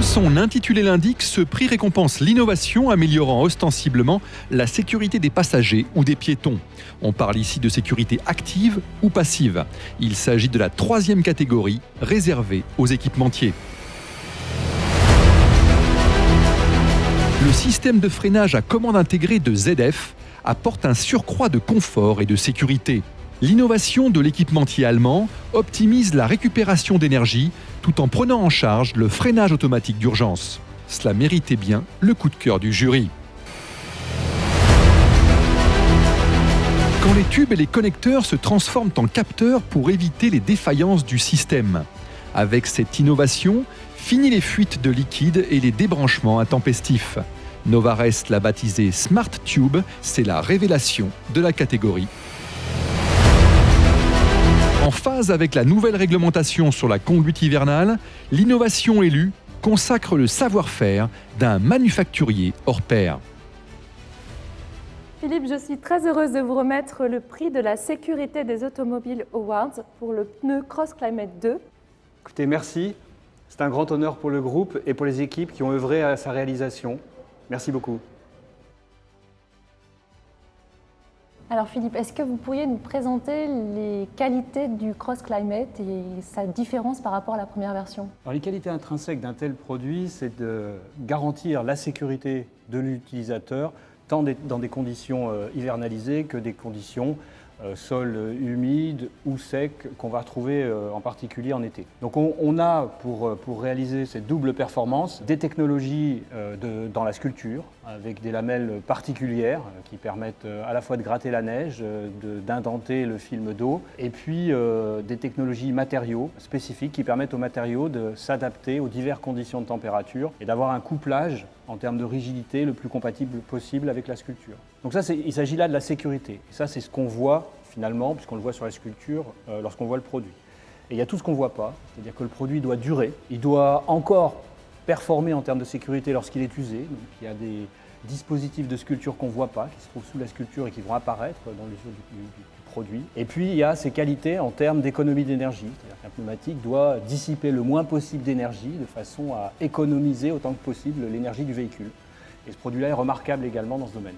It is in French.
son intitulé l'indique, ce prix récompense l'innovation améliorant ostensiblement la sécurité des passagers ou des piétons. On parle ici de sécurité active ou passive. Il s'agit de la 3e catégorie réservée aux équipementiers. Le système de freinage à commande intégrée de ZF apporte un surcroît de confort et de sécurité. L'innovation de l'équipementier allemand optimise la récupération d'énergie tout en prenant en charge le freinage automatique d'urgence. Cela méritait bien le coup de cœur du jury. Quand les tubes et les connecteurs se transforment en capteurs pour éviter les défaillances du système. Avec cette innovation, fini les fuites de liquide et les débranchements intempestifs. Novares l'a baptisé Smart Tube, c'est la révélation de la catégorie. En phase avec la nouvelle réglementation sur la conduite hivernale, l'innovation élue consacre le savoir-faire d'un manufacturier hors pair. Philippe, je suis très heureuse de vous remettre le prix de la sécurité des automobiles Awards pour le pneu Cross Climate 2. Écoutez, merci. C'est un grand honneur pour le groupe et pour les équipes qui ont œuvré à sa réalisation. Merci beaucoup. Alors Philippe, est-ce que vous pourriez nous présenter les qualités du Cross Climate et sa différence par rapport à la première version? Alors, les qualités intrinsèques d'un tel produit, c'est de garantir la sécurité de l'utilisateur, tant dans des conditions hivernalisées que des conditions sol humide ou sec qu'on va retrouver en particulier en été. Donc on a pour réaliser cette double performance des technologies dans la sculpture avec des lamelles particulières qui permettent à la fois de gratter la neige, d'indenter le film d'eau et puis des technologies matériaux spécifiques qui permettent aux matériaux de s'adapter aux diverses conditions de température et d'avoir un couplage en termes de rigidité le plus compatible possible avec la sculpture. Donc ça, il s'agit là de la sécurité. Et ça, c'est ce qu'on voit finalement, puisqu'on le voit sur la sculpture, lorsqu'on voit le produit. Et il y a tout ce qu'on ne voit pas, c'est-à-dire que le produit doit durer, il doit encore performer en termes de sécurité lorsqu'il est usé. Donc il y a des dispositifs de sculpture qu'on ne voit pas, qui se trouvent sous la sculpture et qui vont apparaître dans l'usure du produit. Et puis il y a ses qualités en termes d'économie d'énergie, c'est-à-dire qu'un pneumatique doit dissiper le moins possible d'énergie de façon à économiser autant que possible l'énergie du véhicule. Et ce produit-là est remarquable également dans ce domaine.